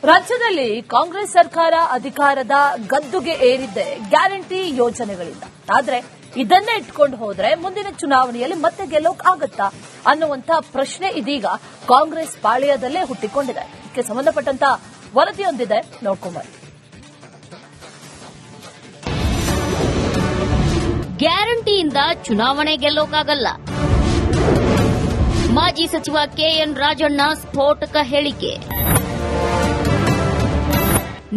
ರಾಜ್ಯದಲ್ಲಿ ಕಾಂಗ್ರೆಸ್ ಸರ್ಕಾರ ಅಧಿಕಾರದ ಗದ್ದುಗೆ ಏರಿದ್ದೆ ಗ್ಯಾರಂಟಿ ಯೋಜನೆಗಳಿಂದ. ಆದ್ರೆ ಇದನ್ನೇ ಇಟ್ಕೊಂಡು ಹೋದ್ರೆ ಮುಂದಿನ ಚುನಾವಣೆಯಲ್ಲಿ ಮತ್ತೆ ಗೆಲ್ಲೋಕ್ ಆಗತ್ತಾ ಅನ್ನುವಂತ ಪ್ರಶ್ನೆ ಇದೀಗ ಕಾಂಗ್ರೆಸ್ ಪಾಳ್ಯದಲ್ಲೇ ಹುಟ್ಟಿಕೊಂಡಿದೆ. ಇದಕ್ಕೆ ಸಂಬಂಧಪಟ್ಟಂತ ವರದಿಯೊಂದಿದೆ, ನೋಡ್ಕೊಂಬನ್ನಿ. ಗ್ಯಾರಂಟಿಯಿಂದ ಚುನಾವಣೆ ಗೆಲ್ಲೋಕಾಗಲ್ಲ. ಮಾಜಿ ಸಚಿವ ಕೆಎನ್ ರಾಜಣ್ಣ ಸ್ಫೋಟಕ ಹೇಳಿಕೆ.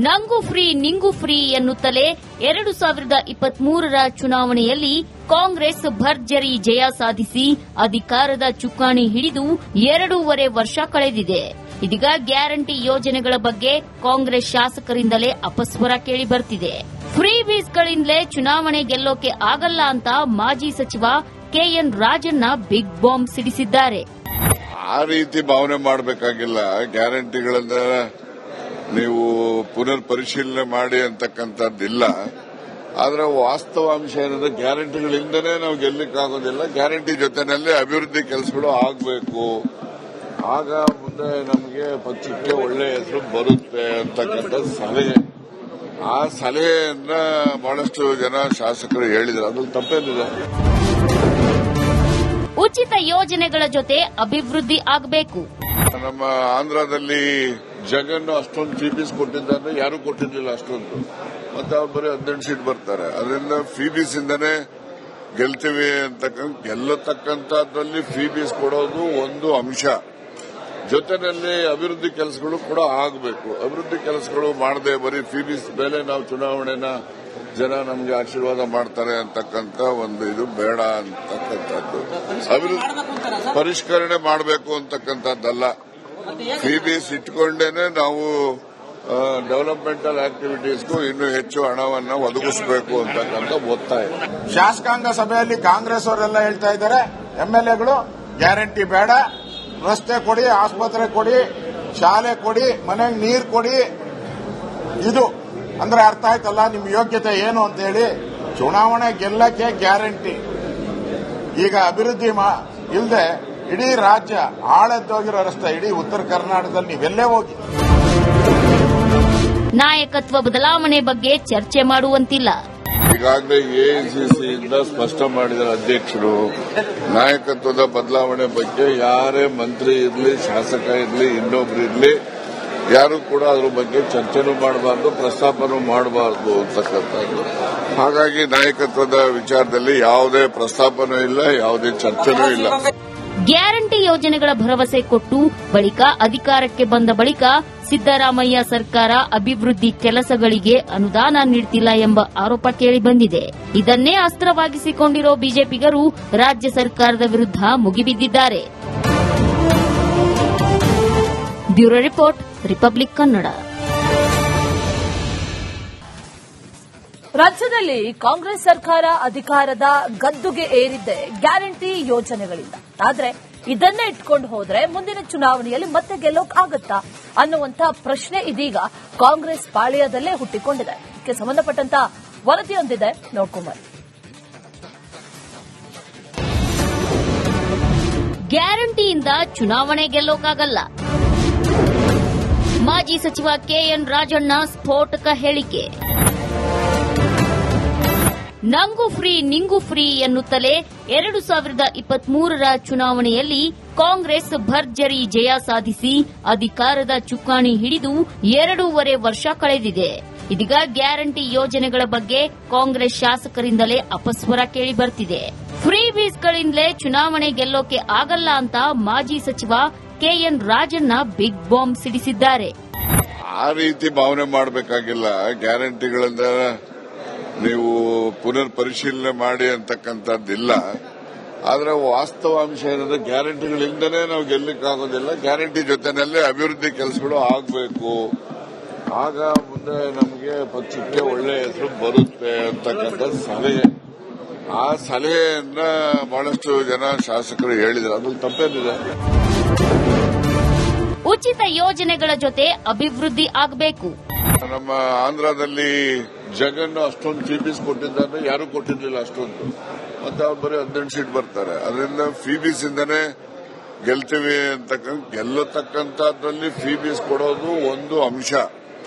ನಂಗೂ ಫ್ರೀ ನಿಂಗೂ ಫ್ರೀ ಎನ್ನುತ್ತಲೇ 2023ರ ಚುನಾವಣೆಯಲ್ಲಿ ಕಾಂಗ್ರೆಸ್ ಭರ್ಜರಿ ಜಯ ಸಾಧಿಸಿ ಅಧಿಕಾರದ ಚುಕ್ಕಾಣಿ ಹಿಡಿದು 2.5 ವರ್ಷ ಕಳೆದಿದೆ. ಇದೀಗ ಗ್ಯಾರಂಟಿ ಯೋಜನೆಗಳ ಬಗ್ಗೆ ಕಾಂಗ್ರೆಸ್ ಶಾಸಕರಿಂದಲೇ ಅಪಸ್ವರ ಕೇಳಿ ಬರ್ತಿದೆ. ಫ್ರೀ ಬೀಸ್ಗಳಿಂದಲೇ ಚುನಾವಣೆ ಗೆಲ್ಲೋಕೆ ಆಗಲ್ಲ ಅಂತ ಮಾಜಿ ಸಚಿವ ಕೆಎನ್ ರಾಜಣ್ಣ ಬಿಗ್ ಬಾಂಬ್ ಸಿಡಿಸಿದ್ದಾರೆ. ಆ ರೀತಿ ಭಾವನೆ ಮಾಡಬೇಕಾಗಿಲ್ಲ. ಗ್ಯಾರಂಟಿಗಳನ್ನ ನೀವು ಪುನರ್ ಪರಿಶೀಲನೆ ಮಾಡಿ ಅಂತಕ್ಕಂಥದ್ದಿಲ್ಲ. ಆದ್ರೆ ವಾಸ್ತವಾಂಶ ಏನಂದ್ರೆ ಗ್ಯಾರಂಟಿಗಳಿಂದನೇ ನಾವು ಗೆಲ್ಲಕ್ಕಾಗೋದಿಲ್ಲ. ಗ್ಯಾರಂಟಿ ಜೊತೆನಲ್ಲಿ ಅಭಿವೃದ್ಧಿ ಕೆಲಸಗಳು ಆಗಬೇಕು. ಆಗ ಮುಂದೆ ನಮಗೆ ಪಕ್ಷಕ್ಕೆ ಒಳ್ಳೆ ಹೆಸರು ಬರುತ್ತೆ ಅಂತಕ್ಕಂಥ ಸಲಹೆ. ಆ ಸಲಹೆಯನ್ನ ಬಹಳಷ್ಟು ಜನ ಶಾಸಕರು ಹೇಳಿದ್ರು. ಅದ್ರಲ್ಲಿ ತಪ್ಪೇನಿದೆ? ಉಚಿತ ಯೋಜನೆಗಳ ಜೊತೆ ಅಭಿವೃದ್ಧಿ ಆಗಬೇಕು. ನಮ್ಮ ಆಂಧ್ರದಲ್ಲಿ ಜಗನ್ ಅಷ್ಟೊಂದು ಫೀಬೀಸ್ ಕೊಟ್ಟಿದ್ದಾರೆ, ಯಾರು ಕೊಟ್ಟಿರಲಿಲ್ಲ ಅಷ್ಟೊಂದು. ಮತ್ತೆ ಅವ್ರು ಬರೀ 18 ಸೀಟ್ ಬರ್ತಾರೆ. ಅದರಿಂದ ಫೀಬೀಸ್ ಇಂದನೇ ಗೆಲ್ತೀವಿ ಅಂತಕ್ಕಂಥ ಗೆಲ್ಲತಕ್ಕಂಥದ್ರಲ್ಲಿ ಫೀಬೀಸ್ ಕೊಡೋದು ಒಂದು ಅಂಶ. ಜೊತೆಯಲ್ಲಿ ಅಭಿವೃದ್ಧಿ ಕೆಲಸಗಳು ಕೂಡ ಆಗಬೇಕು. ಅಭಿವೃದ್ಧಿ ಕೆಲಸಗಳು ಮಾಡದೆ ಬರೀ ಫೀಬೀಸ್ ಮೇಲೆ ನಾವು ಚುನಾವಣೆನ ಜನ ನಮಗೆ ಆಶೀರ್ವಾದ ಮಾಡ್ತಾರೆ ಅಂತಕ್ಕಂಥ ಒಂದು ಇದು ಬೇಡ ಅಂತಕ್ಕಂಥದ್ದು. ಅಭಿವೃದ್ಧಿ ಪರಿಷ್ಕರಣೆ ಮಾಡಬೇಕು ಅಂತಕ್ಕಂಥದ್ದಲ್ಲ. ಫೀಬೀಸ್ ಇಟ್ಕೊಂಡೇನೆ ನಾವು ಡೆವಲಪ್ಮೆಂಟಲ್ ಆಕ್ಟಿವಿಟೀಸ್ಗೂ ಇನ್ನೂ ಹೆಚ್ಚು ಹಣವನ್ನು ಒದಗಿಸಬೇಕು ಅಂತಕ್ಕಂಥ ಒತ್ತಾಯ. ಶಾಸಕಾಂಗ ಸಭೆಯಲ್ಲಿ ಕಾಂಗ್ರೆಸ್ ಅವರೆಲ್ಲ ಹೇಳ್ತಾ ಇದ್ದಾರೆ, ಎಂಎಲ್ಎಗಳು ಗ್ಯಾರಂಟಿ ಬೇಡ, ರಸ್ತೆ ಕೊಡಿ, ಆಸ್ಪತ್ರೆ ಕೊಡಿ, ಶಾಲೆ ಕೊಡಿ, ಮನೆಗೆ ನೀರು ಕೊಡಿ. ಇದು ಅಂದ್ರೆ ಅರ್ಥ ಆಯ್ತಲ್ಲ ನಿಮ್ ಯೋಗ್ಯತೆ ಏನು ಅಂತ ಹೇಳಿ. ಚುನಾವಣೆ ಗೆಲ್ಲಕ್ಕೆ ಗ್ಯಾರಂಟಿ. ಈಗ ಅಭಿವೃದ್ಧಿ ಇಲ್ಲದೆ ಇಡೀ ರಾಜ್ಯ ಆಳೆದ್ದೋಗಿರೋ ರಸ್ತೆ, ಇಡೀ ಉತ್ತರ ಕರ್ನಾಟಕದಲ್ಲಿ ನೀವೆಲ್ಲೇ ಹೋಗಿ. ನಾಯಕತ್ವ ಬದಲಾವಣೆ ಬಗ್ಗೆ ಚರ್ಚೆ ಮಾಡುವಂತಿಲ್ಲ. ಈಗಾಗಲೇ ಎಐಸಿಸಿಯಿಂದ ಸ್ಪಷ್ಟ ಮಾಡಿದ ಅಧ್ಯಕ್ಷರು, ನಾಯಕತ್ವದ ಬದಲಾವಣೆ ಬಗ್ಗೆ ಯಾರೇ ಮಂತ್ರಿ ಇರಲಿ, ಶಾಸಕ ಇರಲಿ, ಇನ್ನೊಬ್ರು ಇರಲಿ, ಯಾರು ಕೂಡ ಅದ್ರ ಬಗ್ಗೆ ಚರ್ಚೆನೂ ಮಾಡಬಾರ್ದು, ಪ್ರಸ್ತಾಪನೂ ಮಾಡಬಾರ್ದು ಅಂತಕ್ಕಂಥದ್ದು. ಹಾಗಾಗಿ ನಾಯಕತ್ವದ ವಿಚಾರದಲ್ಲಿ ಯಾವುದೇ ಪ್ರಸ್ತಾಪನೂ ಇಲ್ಲ, ಯಾವುದೇ ಚರ್ಚೆನೂ ಇಲ್ಲ. ಗ್ಯಾರಂಟಿ ಯೋಜನೆಗಳ ಭರವಸೆ ಕೊಟ್ಟು ಬಳಿಕ ಅಧಿಕಾರಕ್ಕೆ ಬಂದ ಬಳಿಕ ಸಿದ್ದರಾಮಯ್ಯ ಸರ್ಕಾರ ಅಭಿವೃದ್ಧಿ ಕೆಲಸಗಳಿಗೆ ಅನುದಾನ ನೀಡುತ್ತಿಲ್ಲ ಎಂಬ ಆರೋಪ ಕೇಳಿಬಂದಿದೆ. ಇದನ್ನೇ ಅಸ್ತ್ರವಾಗಿಸಿಕೊಂಡಿರೋ ಬಿಜೆಪಿಗರು ರಾಜ್ಯ ಸರ್ಕಾರದ ವಿರುದ್ಧ ಮುಗಿಬಿದ್ದಿದ್ದಾರೆ. Bureau report, Republic Kannada. ರಾಜ್ಯದಲ್ಲಿ ಕಾಂಗ್ರೆಸ್ ಸರ್ಕಾರ ಅಧಿಕಾರದ ಗದ್ದುಗೆ ಏರಿದ್ದೆ ಗ್ಯಾರಂಟಿ ಯೋಜನೆಗಳಿಂದ. ಆದ್ರೆ ಇದನ್ನೇ ಇಟ್ಕೊಂಡು ಹೋದ್ರೆ ಮುಂದಿನ ಚುನಾವಣೆಯಲ್ಲಿ ಮತ್ತೆ ಗೆಲ್ಲೋಕ್ ಆಗತ್ತಾ ಅನ್ನುವಂತ ಪ್ರಶ್ನೆ ಇದೀಗ ಕಾಂಗ್ರೆಸ್ ಪಾಳ್ಯದಲ್ಲೇ ಹುಟ್ಟಿಕೊಂಡಿದೆ. ಇದಕ್ಕೆ ಸಂಬಂಧಪಟ್ಟಂತ ವರದಿಯೊಂದಿದೆ, ನೋಡ್ಕೊಂಬನ್ನಿ. ಗ್ಯಾರಂಟಿಯಿಂದ ಚುನಾವಣೆ ಗೆಲ್ಲೋಕಾಗಲ್ಲ. ಮಾಜಿ ಸಚಿವ ಕೆಎನ್ ರಾಜಣ್ಣ ಸ್ಫೋಟಕ ಹೇಳಿಕೆ. ನಂಗೂ ಫ್ರೀ ನಿಂಗೂ ಫ್ರೀ ಎನ್ನುತ್ತಲೇ 2023ರ ಚುನಾವಣೆಯಲ್ಲಿ ಕಾಂಗ್ರೆಸ್ ಭರ್ಜರಿ ಜಯ ಸಾಧಿಸಿ ಅಧಿಕಾರದ ಚುಕ್ಕಾಣಿ ಹಿಡಿದು 2.5 ವರ್ಷ ಕಳೆದಿದೆ. ಇದೀಗ ಗ್ಯಾರಂಟಿ ಯೋಜನೆಗಳ ಬಗ್ಗೆ ಕಾಂಗ್ರೆಸ್ ಶಾಸಕರಿಂದಲೇ ಅಪಸ್ವರ ಕೇಳಿ ಬರ್ತಿದೆ. ಫ್ರೀ ಬೀಸ್ಗಳಿಂದಲೇ ಚುನಾವಣೆ ಗೆಲ್ಲೋಕೆ ಆಗಲ್ಲ ಅಂತ ಮಾಜಿ ಸಚಿವ ಕೆಎನ್ ರಾಜಣ್ಣ ಬಿಗ್ ಬಾಂಬ್ ಸಿಡಿಸಿದ್ದಾರೆ. ಆ ರೀತಿ ಭಾವನೆ ಮಾಡಬೇಕಾಗಿಲ್ಲ. ಗ್ಯಾರಂಟಿಗಳನ್ನ ನೀವು ಪುನರ್ ಪರಿಶೀಲನೆ ಮಾಡಿ ಅಂತಕ್ಕಂಥದ್ದಿಲ್ಲ. ಆದ್ರೆ ವಾಸ್ತವಾಂಶ ಏನಂದ್ರೆ ಗ್ಯಾರಂಟಿಗಳಿಂದನೇ ನಾವು ಗೆಲ್ಲಕ್ಕಾಗೋದಿಲ್ಲ. ಗ್ಯಾರಂಟಿ ಜೊತೆನಲ್ಲಿ ಅಭಿವೃದ್ಧಿ ಕೆಲಸಗಳು ಆಗಬೇಕು. ಆಗ ಮುಂದೆ ನಮಗೆ ಪಕ್ಷಕ್ಕೆ ಒಳ್ಳೆ ಹೆಸರು ಬರುತ್ತೆ ಅಂತಕ್ಕಂಥ ಸಲಹೆ. ಆ ಸಲಹೆಯನ್ನ ಬಹಳಷ್ಟು ಜನ ಶಾಸಕರು ಹೇಳಿದ್ರು. ಅದ್ರಲ್ಲಿ ತಪ್ಪೇನಿದೆ? ಉಚಿತ ಯೋಜನೆಗಳ ಜೊತೆ ಅಭಿವೃದ್ಧಿ ಆಗಬೇಕು. ನಮ್ಮ ಆಂಧ್ರದಲ್ಲಿ ಜಗನ್ ಅಷ್ಟೊಂದು ಫೀಬೀಸ್ ಕೊಟ್ಟಿದ್ದಾರೆ, ಯಾರು ಕೊಟ್ಟಿರಲಿಲ್ಲ ಅಷ್ಟೊಂದು. ಮತ್ತೆ ಅವ್ರು ಬರೀ 18 ಸೀಟ್ ಬರ್ತಾರೆ. ಅದರಿಂದ ಫೀಬೀಸ್ ಇಂದನೇ ಗೆಲ್ತೀವಿ ಗೆಲ್ಲತಕ್ಕಂಥದ್ರಲ್ಲಿ ಫೀಸ್ ಕೊಡೋದು ಒಂದು ಅಂಶ.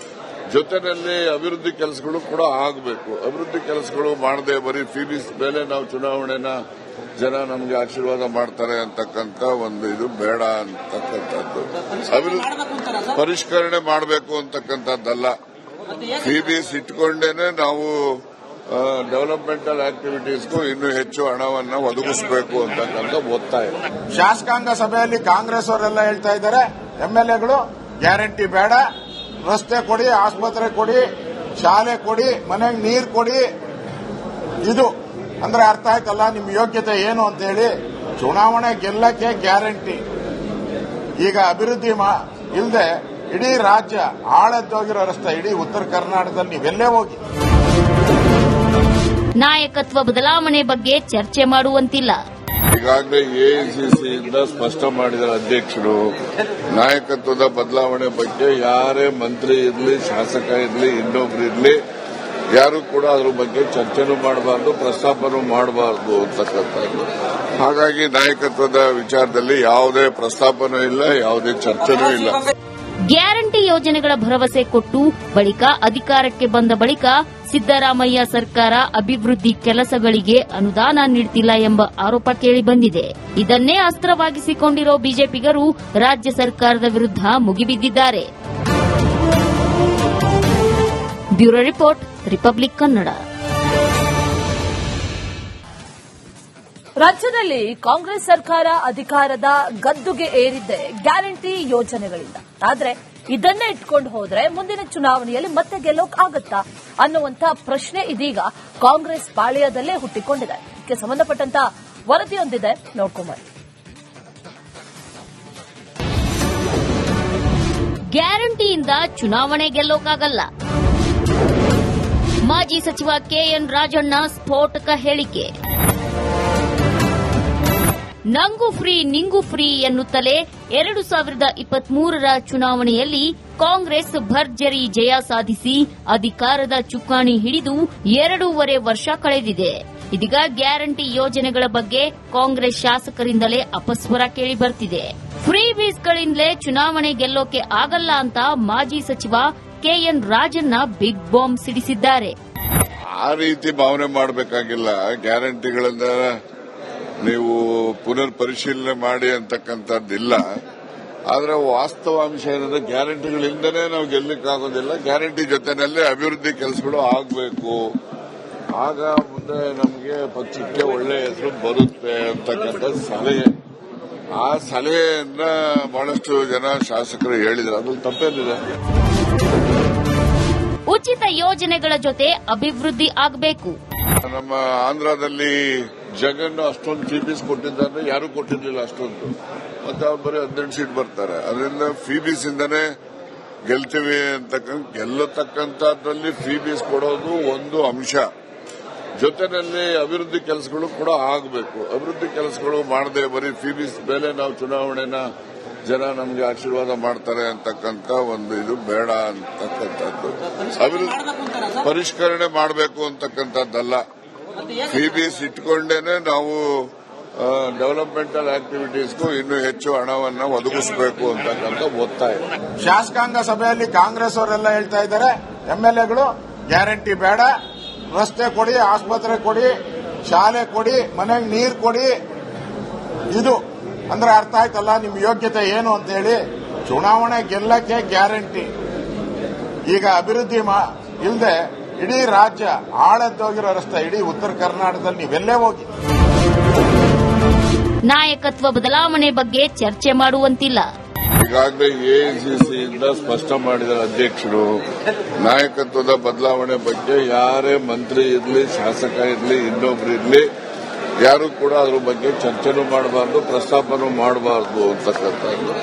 ಜೊತೆಯಲ್ಲಿ ಅಭಿವೃದ್ಧಿ ಕೆಲಸಗಳು ಕೂಡ ಆಗಬೇಕು. ಅಭಿವೃದ್ಧಿ ಕೆಲಸಗಳು ಮಾಡದೆ ಬರೀ ಫೀಸ್ ಮೇಲೆ ನಾವು ಚುನಾವಣೆನ ಜನ ನಮಗೆ ಆಶೀರ್ವಾದ ಮಾಡ್ತಾರೆ ಅಂತಕ್ಕಂಥ ಒಂದು ಇದು ಬೇಡ ಅಂತಕ್ಕಂಥದ್ದು. ಅಭಿವೃದ್ಧಿ ಪರಿಷ್ಕರಣೆ ಮಾಡಬೇಕು ಅಂತಕ್ಕಂಥದ್ದಲ್ಲ. ಫೀಸ್ ಇಟ್ಕೊಂಡೇನೆ ನಾವು ಡೆವಲಪ್ಮೆಂಟಲ್ ಆಕ್ಟಿವಿಟೀಸ್ಗೂ ಇನ್ನೂ ಹೆಚ್ಚು ಹಣವನ್ನು ಒದಗಿಸಬೇಕು ಅಂತಕ್ಕಂಥ ಒತ್ತಾಯ. ಶಾಸಕಾಂಗ ಸಭೆಯಲ್ಲಿ ಕಾಂಗ್ರೆಸ್ ಅವರೆಲ್ಲ ಹೇಳ್ತಾ ಇದ್ದಾರೆ, ಎಂಎಲ್ಎಗಳು ಗ್ಯಾರಂಟಿ ಬೇಡ, ರಸ್ತೆ ಕೊಡಿ, ಆಸ್ಪತ್ರೆ ಕೊಡಿ, ಶಾಲೆ ಕೊಡಿ, ಮನೆಗೆ ನೀರು ಕೊಡಿ. ಇದು ಅಂದ್ರೆ ಅರ್ಥ ಆಯ್ತಲ್ಲ ನಿಮ್ ಯೋಗ್ಯತೆ ಏನು ಅಂತ ಹೇಳಿ. ಚುನಾವಣೆ ಗೆಲ್ಲಕ್ಕೆ ಗ್ಯಾರಂಟಿ. ಈಗ ಅಭಿವೃದ್ಧಿ ಇಲ್ಲದೆ ಇಡೀ ರಾಜ್ಯ ಆಳದ್ದೋಗಿರೋ ರಸ್ತೆ, ಇಡೀ ಉತ್ತರ ಕರ್ನಾಟಕದಲ್ಲಿ ನೀವೆಲ್ಲೇ ಹೋಗಿ. ನಾಯಕತ್ವ ಬದಲಾವಣೆ ಬಗ್ಗೆ ಚರ್ಚೆ ಮಾಡುವಂತಿಲ್ಲ. ಈಗಾಗಲೇ ಎಐಸಿಸಿಯಿಂದ ಸ್ಪಷ್ಟ ಮಾಡಿದ ಅಧ್ಯಕ್ಷರು, ನಾಯಕತ್ವದ ಬದಲಾವಣೆ ಬಗ್ಗೆ ಯಾರೇ ಮಂತ್ರಿ ಇರಲಿ, ಶಾಸಕ ಇರಲಿ, ಇನ್ನೊಬ್ರು ಇರಲಿ, ಯಾರು ಕೂಡ ಅದ್ರ ಬಗ್ಗೆ ಚರ್ಚೆನೂ ಮಾಡಬಾರ್ದು, ಪ್ರಸ್ತಾಪನೂ ಮಾಡಬಾರ್ದು ಅಂತಕ್ಕಂಥದ್ದು. ಹಾಗಾಗಿ ನಾಯಕತ್ವದ ವಿಚಾರದಲ್ಲಿ ಯಾವುದೇ ಪ್ರಸ್ತಾಪನೂ ಇಲ್ಲ, ಯಾವುದೇ ಚರ್ಚೆನೂ ಇಲ್ಲ. ಗ್ಯಾರಂಟಿ ಯೋಜನೆಗಳ ಭರವಸೆ ಕೊಟ್ಟು ಬಳಿಕ ಅಧಿಕಾರಕ್ಕೆ ಬಂದ ಬಳಿಕ ಸಿದ್ದರಾಮಯ್ಯ ಸರ್ಕಾರ ಅಭಿವೃದ್ಧಿ ಕೆಲಸಗಳಿಗೆ ಅನುದಾನ ನೀಡುತ್ತಿಲ್ಲ ಎಂಬ ಆರೋಪ ಕೇಳಿಬಂದಿದೆ. ಇದನ್ನೇ ಅಸ್ತ್ರವಾಗಿಸಿಕೊಂಡಿರೋ ಬಿಜೆಪಿಗರು ರಾಜ್ಯ ಸರ್ಕಾರದ ವಿರುದ್ಧ ಮುಗಿಬಿದ್ದಿದ್ದಾರೆ. Bureau report, Republic Kannada. ರಾಜ್ಯದಲ್ಲಿ ಕಾಂಗ್ರೆಸ್ ಸರ್ಕಾರ ಅಧಿಕಾರದ ಗದ್ದುಗೆ ಏರಿದ್ದೆ ಗ್ಯಾರಂಟಿ ಯೋಜನೆಗಳಿಂದ. ಆದ್ರೆ ಇದನ್ನೇ ಇಟ್ಕೊಂಡು ಹೋದ್ರೆ ಮುಂದಿನ ಚುನಾವಣೆಯಲ್ಲಿ ಮತ್ತೆ ಗೆಲ್ಲೋಕ್ ಆಗತ್ತಾ ಅನ್ನುವಂತ ಪ್ರಶ್ನೆ ಇದೀಗ ಕಾಂಗ್ರೆಸ್ ಪಾಳ್ಯದಲ್ಲೇ ಹುಟ್ಟಿಕೊಂಡಿದೆ. ಇದಕ್ಕೆ ಸಂಬಂಧಪಟ್ಟಂತ ವರದಿಯೊಂದಿದೆ, ನೋಡ್ಕೊಂಬನ್ನಿ. ಗ್ಯಾರಂಟಿಯಿಂದ ಚುನಾವಣೆ ಗೆಲ್ಲೋಕಾಗಲ್ಲ. ಮಾಜಿ ಸಚಿವ ಕೆಎನ್ ರಾಜಣ್ಣ ಸ್ಫೋಟಕ ಹೇಳಿಕೆ. ನಂಗೂ ಫ್ರೀ ನಿಂಗೂ ಫ್ರೀ ಎನ್ನುತ್ತಲೇ 2023ರ ಚುನಾವಣೆಯಲ್ಲಿ ಕಾಂಗ್ರೆಸ್ ಭರ್ಜರಿ ಜಯ ಸಾಧಿಸಿ ಅಧಿಕಾರದ ಚುಕ್ಕಾಣಿ ಹಿಡಿದು 2.5 ವರ್ಷ ಕಳೆದಿದೆ. ಇದೀಗ ಗ್ಯಾರಂಟಿ ಯೋಜನೆಗಳ ಬಗ್ಗೆ ಕಾಂಗ್ರೆಸ್ ಶಾಸಕರಿಂದಲೇ ಅಪಸ್ವರ ಕೇಳಿಬರ್ತಿದೆ. ಫ್ರೀ ಬೀಸ್ಗಳಿಂದಲೇ ಚುನಾವಣೆ ಗೆಲ್ಲೋಕೆ ಆಗಲ್ಲ ಅಂತ ಮಾಜಿ ಸಚಿವ ಕೆಎನ್ ರಾಜಣ್ಣ ಬಿಗ್ ಬಾಂಬ್ ಸಿಡಿಸಿದ್ದಾರೆ. ಆ ರೀತಿ ಭಾವನೆ ಮಾಡಬೇಕಾಗಿಲ್ಲ. ಗ್ಯಾರಂಟಿಗಳಿಂದ ನೀವು ಪುನರ್ ಪರಿಶೀಲನೆ ಮಾಡಿ ಅಂತಕ್ಕಂಥದ್ದಿಲ್ಲ. ಆದ್ರೆ ವಾಸ್ತವಾಂಶ ಏನಂದ್ರೆ ಗ್ಯಾರಂಟಿಗಳಿಂದನೇ ನಾವು ಗೆಲ್ಲಕ್ಕಾಗೋದಿಲ್ಲ. ಗ್ಯಾರಂಟಿ ಜೊತೆನಲ್ಲಿ ಅಭಿವೃದ್ಧಿ ಕೆಲಸಗಳು ಆಗಬೇಕು. ಆಗ ಮುಂದೆ ನಮಗೆ ಪಕ್ಷಕ್ಕೆ ಒಳ್ಳೆ ಹೆಸರು ಬರುತ್ತೆ ಅಂತಕ್ಕಂಥ ಸಲಹೆ. ಆ ಸಲಹೆಯನ್ನ ಬಹಳಷ್ಟು ಜನ ಶಾಸಕರು ಹೇಳಿದ್ರು. ಅದ್ರಲ್ಲಿ ತಪ್ಪೇನಿದೆ? ಉಚಿತ ಯೋಜನೆಗಳ ಜೊತೆ ಅಭಿವೃದ್ಧಿ ಆಗಬೇಕು. ನಮ್ಮ ಆಂಧ್ರದಲ್ಲಿ ಜಗನ್ ಅಷ್ಟೊಂದು ಫೀಸ್ ಕೊಟ್ಟಿದ್ದಾರೆ, ಯಾರು ಕೊಟ್ಟಿರಲಿಲ್ಲ ಅಷ್ಟೊಂದು. ಮತ್ತೆ ಅವ್ರು ಬರೀ 18 ಸೀಟ್ ಬರ್ತಾರೆ. ಅದರಿಂದ ಫೀಸ್ ಇಂದನೇ ಗೆಲ್ತೀವಿ ಗೆಲ್ಲತಕ್ಕಂಥದ್ರಲ್ಲಿ ಫೀಸ್ ಕೊಡೋದು ಒಂದು ಅಂಶ. ಜೊತೆಯಲ್ಲಿ ಅಭಿವೃದ್ಧಿ ಕೆಲಸಗಳು ಕೂಡ ಆಗಬೇಕು. ಅಭಿವೃದ್ಧಿ ಕೆಲಸಗಳು ಮಾಡದೆ ಬರೀ ಫೀಸ್ ಮೇಲೆ ನಾವು ಚುನಾವಣೆನ ಜನ ನಮಗೆ ಆಶೀರ್ವಾದ ಮಾಡ್ತಾರೆ ಅಂತಕ್ಕಂಥ ಒಂದು ಇದು ಬೇಡ ಅಂತಕ್ಕಂಥದ್ದು. ಅಭಿವೃದ್ಧಿ ಪರಿಷ್ಕರಣೆ ಮಾಡಬೇಕು ಅಂತಕ್ಕಂಥದ್ದಲ್ಲ. ಫೀಸ್ ಇಟ್ಕೊಂಡೇನೆ ನಾವು ಡೆವಲಪ್ಮೆಂಟಲ್ ಆಕ್ಟಿವಿಟೀಸ್ಗೂ ಇನ್ನೂ ಹೆಚ್ಚು ಹಣವನ್ನು ಒದಗಿಸಬೇಕು ಅಂತಕ್ಕಂಥ ಒತ್ತಾಯ. ಶಾಸಕಾಂಗ ಸಭೆಯಲ್ಲಿ ಕಾಂಗ್ರೆಸ್ ಅವರೆಲ್ಲ ಹೇಳ್ತಾ ಇದ್ದಾರೆ, ಎಂಎಲ್ಎಗಳು ಗ್ಯಾರಂಟಿ ಬೇಡ, ರಸ್ತೆ ಕೊಡಿ, ಆಸ್ಪತ್ರೆ ಕೊಡಿ, ಶಾಲೆ ಕೊಡಿ, ಮನೆಗೆ ನೀರು ಕೊಡಿ. ಇದು ಅಂದ್ರೆ ಅರ್ಥ ಆಯ್ತಲ್ಲ ನಿಮ್ ಯೋಗ್ಯತೆ ಏನು ಅಂತ ಹೇಳಿ. ಚುನಾವಣೆ ಗೆಲ್ಲಕ್ಕೆ ಗ್ಯಾರಂಟಿ. ಈಗ ಅಭಿವೃದ್ಧಿ ಇಲ್ಲದೆ ಇಡೀ ರಾಜ್ಯ ಆಳದ್ದೋಗಿರೋ ರಸ್ತೆ, ಇಡೀ ಉತ್ತರ ಕರ್ನಾಟಕದಲ್ಲಿ ನೀವೆಲ್ಲೇ ಹೋಗಿ. ನಾಯಕತ್ವ ಬದಲಾವಣೆ ಬಗ್ಗೆ ಚರ್ಚೆ ಮಾಡುವಂತಿಲ್ಲ. ಈಗಾಗಲೇ ಎಐಸಿಸಿಯಿಂದ ಸ್ಪಷ್ಟ ಮಾಡಿದ ಅಧ್ಯಕ್ಷರು, ನಾಯಕತ್ವದ ಬದಲಾವಣೆ ಬಗ್ಗೆ ಯಾರೇ ಮಂತ್ರಿ ಇರಲಿ, ಶಾಸಕ ಇರಲಿ, ಇನ್ನೊಬ್ರು ಇರಲಿ, ಯಾರು ಕೂಡ ಅದ್ರ ಬಗ್ಗೆ ಚರ್ಚೆನೂ ಮಾಡಬಾರ್ದು, ಪ್ರಸ್ತಾಪನೂ ಮಾಡಬಾರ್ದು ಅಂತಕ್ಕಂಥದ್ದು.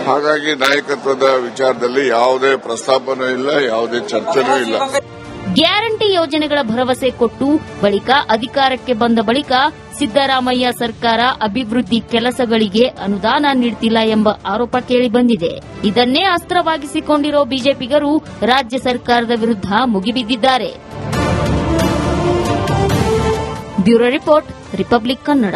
ಹಾಗಾಗಿ ನಾಯಕತ್ವದ ವಿಚಾರದಲ್ಲಿ ಯಾವುದೇ ಪ್ರಸ್ತಾಪನೂ ಇಲ್ಲ, ಯಾವುದೇ ಚರ್ಚೆನೂ ಇಲ್ಲ. ಗ್ಯಾರಂಟಿ ಯೋಜನೆಗಳ ಭರವಸೆ ಕೊಟ್ಟು ಬಳಿಕ ಅಧಿಕಾರಕ್ಕೆ ಬಂದ ಬಳಿಕ ಸಿದ್ದರಾಮಯ್ಯ ಸರ್ಕಾರ ಅಭಿವೃದ್ಧಿ ಕೆಲಸಗಳಿಗೆ ಅನುದಾನ ನೀಡುತ್ತಿಲ್ಲ ಎಂಬ ಆರೋಪ ಕೇಳಿಬಂದಿದೆ. ಇದನ್ನೇ ಅಸ್ತ್ರವಾಗಿಸಿಕೊಂಡಿರೋ ಬಿಜೆಪಿಗರು ರಾಜ್ಯ ಸರ್ಕಾರದ ವಿರುದ್ಧ ಮುಗಿಬಿದ್ದಿದ್ದಾರೆ. Bureau report, Republic Kannada.